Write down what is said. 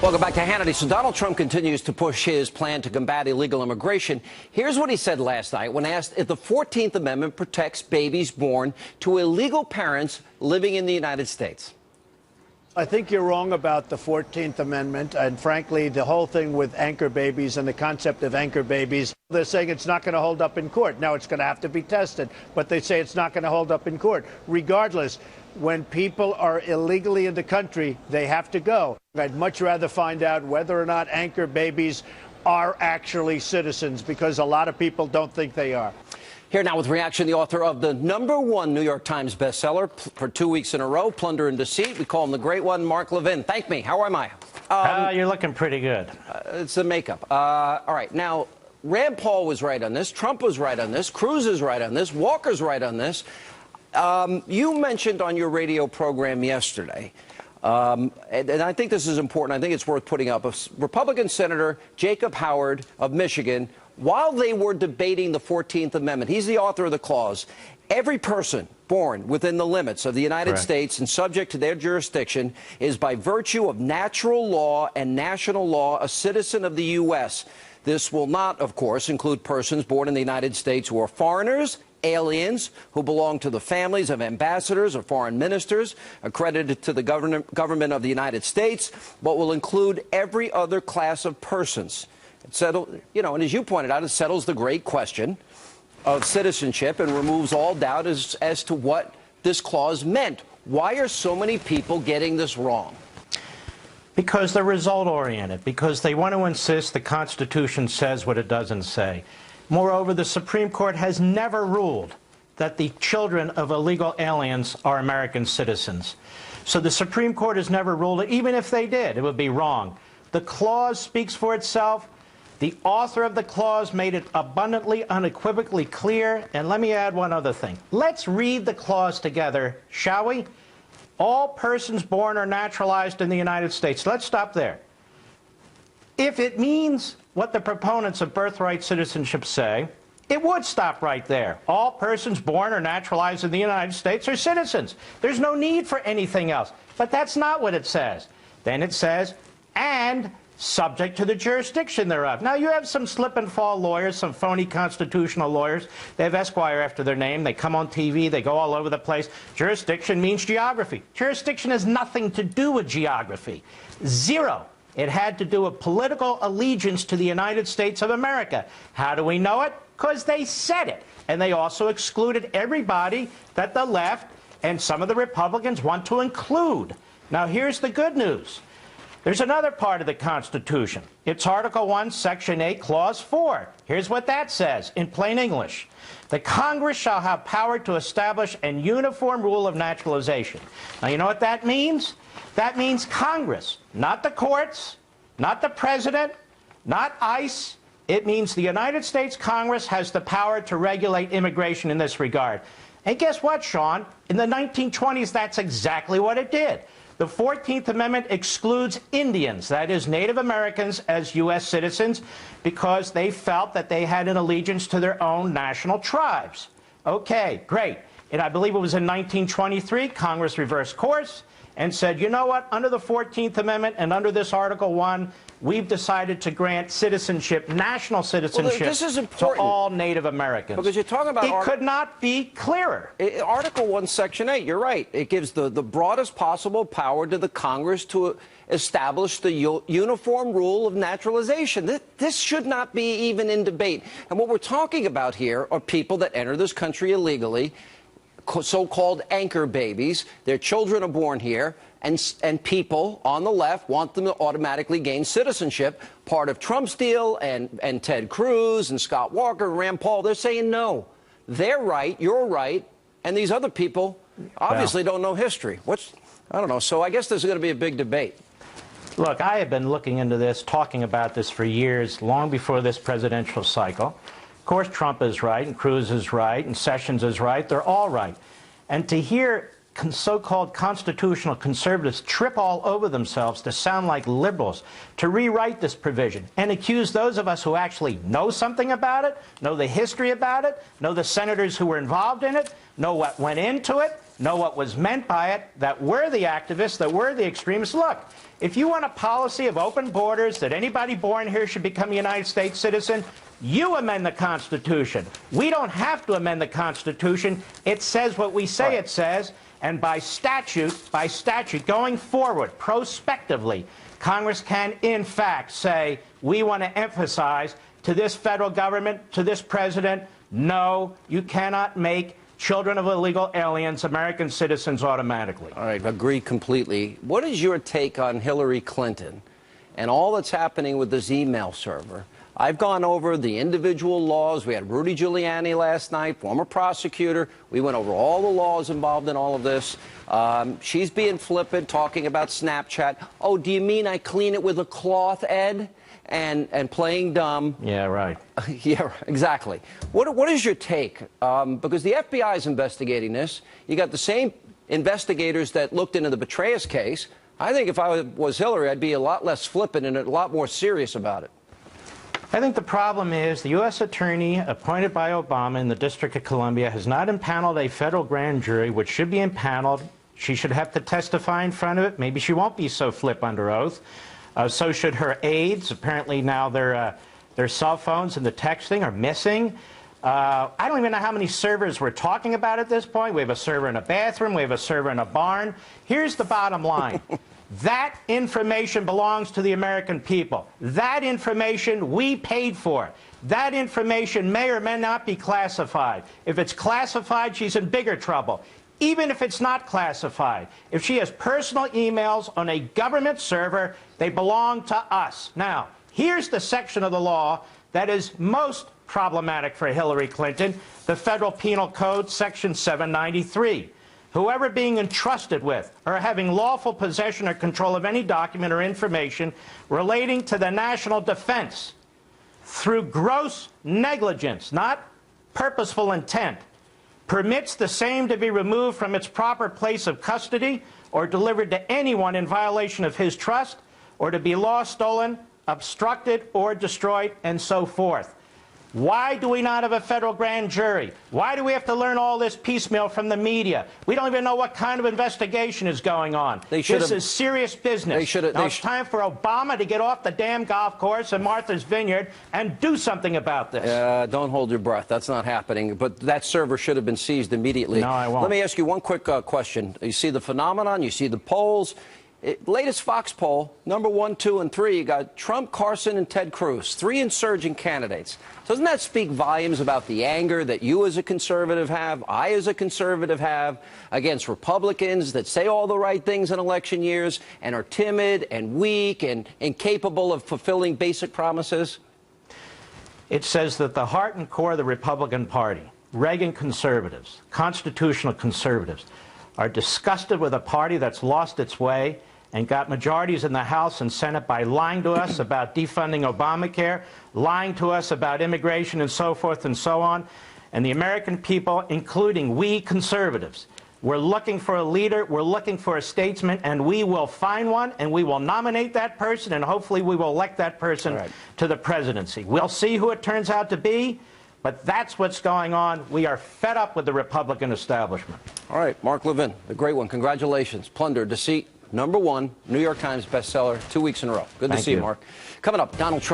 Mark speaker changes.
Speaker 1: Welcome back to Hannity. So Donald Trump continues to push his plan to combat illegal immigration. Here's what he said last night when asked if the 14th Amendment protects babies born to illegal parents living in the United States.
Speaker 2: I think you're wrong about the 14th Amendment, and frankly, the whole thing with anchor babies and the concept of anchor babies. They're saying it's not going to hold up in court. Now, it's going to have to be tested, but they say it's not going to hold up in court. Regardless, when people are illegally in the country, they have to go. I'd much rather find out whether or not anchor babies are actually citizens, because a lot of people don't think they are.
Speaker 1: Here now with reaction, the author of the #1 New York Times bestseller for 2 weeks in a row, Plunder and Deceit. We call him the Great One, Mark Levin. Thank me. How am I?
Speaker 3: You're looking pretty good.
Speaker 1: It's the makeup. All right. Now, Rand Paul was right on this. Trump was right on this. Cruz is right on this. Walker's right on this. You mentioned on your radio program yesterday, and I think this is important. I think it's worth putting up. A Republican Senator Jacob Howard of Michigan, while they were debating the 14th Amendment, he's the author of the clause, every person born within the limits of the United States and subject to their jurisdiction is by virtue of natural law and national law a citizen of the U.S. This will not, of course, include persons born in the United States who are foreigners, aliens who belong to the families of ambassadors or foreign ministers accredited to the government of the United States, but will include every other class of persons. It settled, and as you pointed out, it settles the great question of citizenship and removes all doubt as to what this clause meant. Why are so many people getting this wrong?
Speaker 3: Because they're result-oriented, because they want to insist the Constitution says what it doesn't say. Moreover, the Supreme Court has never ruled that the children of illegal aliens are American citizens. So the Supreme Court has never ruled it. Even if they did, it would be wrong. The clause speaks for itself. The author of the clause made it abundantly, unequivocally clear. And let me add one other thing. Let's read the clause together, shall we? All persons born or naturalized in the United States. Let's stop there. If it means what the proponents of birthright citizenship say, it would stop right there. All persons born or naturalized in the United States are citizens. There's no need for anything else. But that's not what it says. Then it says, and subject to the jurisdiction thereof. Now, you have some slip-and-fall lawyers, some phony constitutional lawyers. They have Esquire after their name. They come on TV. They go all over the place. Jurisdiction means geography. Jurisdiction has nothing to do with geography. Zero. It had to do with political allegiance to the United States of America. How do we know it? Because they said it. And they also excluded everybody that the left and some of the Republicans want to include. Now, here's the good news. There's another part of the Constitution. It's Article 1, Section 8, Clause 4. Here's what that says in plain English. The Congress shall have power to establish an uniform rule of naturalization. Now, you know what that means? That means Congress, not the courts, not the president, not ICE. It means the United States Congress has the power to regulate immigration in this regard. And guess what, Sean? In the 1920s, that's exactly what it did. The 14th Amendment excludes Indians, that is, Native Americans, as U.S. citizens because they felt that they had an allegiance to their own national tribes. Okay, great. And I believe it was in 1923, Congress reversed course and said, you know what, under the 14th Amendment and under this Article 1, we've decided to grant citizenship, national citizenship,
Speaker 1: this is
Speaker 3: to all Native Americans.
Speaker 1: Because you're talking about...
Speaker 3: It could not be clearer.
Speaker 1: Article 1, Section 8, you're right. It gives the broadest possible power to the Congress to establish the uniform rule of naturalization. This should not be even in debate. And what we're talking about here are people that enter this country illegally, so-called anchor babies. Their children are born here, and people on the left want them to automatically gain citizenship. Part of Trump's deal and Ted Cruz and Scott Walker and Rand Paul, they're saying no. They're right, you're right, and these other people obviously don't know history. I don't know. So I guess there's going to be a big debate.
Speaker 3: Look, I have been looking into this, talking about this for years, long before this presidential cycle. Of course, Trump is right, and Cruz is right, and Sessions is right. They're all right. And to hear so-called constitutional conservatives trip all over themselves to sound like liberals, to rewrite this provision and accuse those of us who actually know something about it, know the history about it, know the senators who were involved in it, know what went into it, know what was meant by it, that we're the activists, that we're the extremists. Look, if you want a policy of open borders, that anybody born here should become a United States citizen, you amend the Constitution. We don't have to amend the Constitution. It says what we say it says, and by statute, going forward, prospectively, Congress can, in fact, say, we want to emphasize to this federal government, to this president, no, you cannot make children of illegal aliens American citizens automatically.
Speaker 1: All right, agree completely. What is your take on Hillary Clinton and all that's happening with this email server? I've gone over the individual laws. We had Rudy Giuliani last night, former prosecutor. We went over all the laws involved in all of this. She's being flippant, talking about Snapchat. Oh, do you mean I clean it with a cloth, Ed? And playing dumb.
Speaker 3: Yeah, right.
Speaker 1: Yeah, exactly. What is your take? Because the FBI is investigating this. You got the same investigators that looked into the Betrayus case. I think if I was Hillary, I'd be a lot less flippant and a lot more serious about it.
Speaker 3: I think the problem is the U.S. attorney appointed by Obama in the District of Columbia has not impaneled a federal grand jury, which should be impaneled. She should have to testify in front of it. Maybe she won't be so flip under oath. So should her aides. Apparently now their cell phones and the texting are missing. I don't even know how many servers we're talking about at this point. We have a server in a bathroom. We have a server in a barn. Here's the bottom line. That information belongs to the American people. That information we paid for. That information may or may not be classified. If it's classified, she's in bigger trouble. Even if it's not classified, if she has personal emails on a government server, they belong to us. Now, here's the section of the law that is most problematic for Hillary Clinton, the Federal Penal Code, Section 793. Whoever being entrusted with or having lawful possession or control of any document or information relating to the national defense through gross negligence, not purposeful intent, permits the same to be removed from its proper place of custody or delivered to anyone in violation of his trust, or to be lost, stolen, obstructed, or destroyed, and so forth. Why do we not have a federal grand jury? Why do we have to learn all this piecemeal from the media? We don't even know what kind of investigation is going on. This is serious business. Now it's time for Obama to get off the damn golf course in Martha's Vineyard and do something about this.
Speaker 1: Don't hold your breath. That's not happening. But that server should have been seized immediately.
Speaker 3: No, I won't.
Speaker 1: Let me ask you one quick question. You see the phenomenon. You see the polls. Latest Fox poll, number 1, 2, and 3, you got Trump, Carson, and Ted Cruz, 3 insurgent candidates. Doesn't that speak volumes about the anger that you as a conservative have, I as a conservative have, against Republicans that say all the right things in election years and are timid and weak and incapable of fulfilling basic promises?
Speaker 3: It says that the heart and core of the Republican Party, Reagan conservatives, constitutional conservatives, are disgusted with a party that's lost its way and got majorities in the House and Senate by lying to us about defunding Obamacare, lying to us about immigration and so forth and so on. And the American people, including we conservatives, we're looking for a leader, we're looking for a statesman, and we will find one, and we will nominate that person, and hopefully we will elect that person to the presidency. We'll see who it turns out to be, but that's what's going on. We are fed up with the Republican establishment.
Speaker 1: All right, Mark Levin, the great one. Congratulations. Plunder, Deceit, #1, New York Times bestseller, 2 weeks in a row. Good to see you, Mark. Coming up, Donald Trump.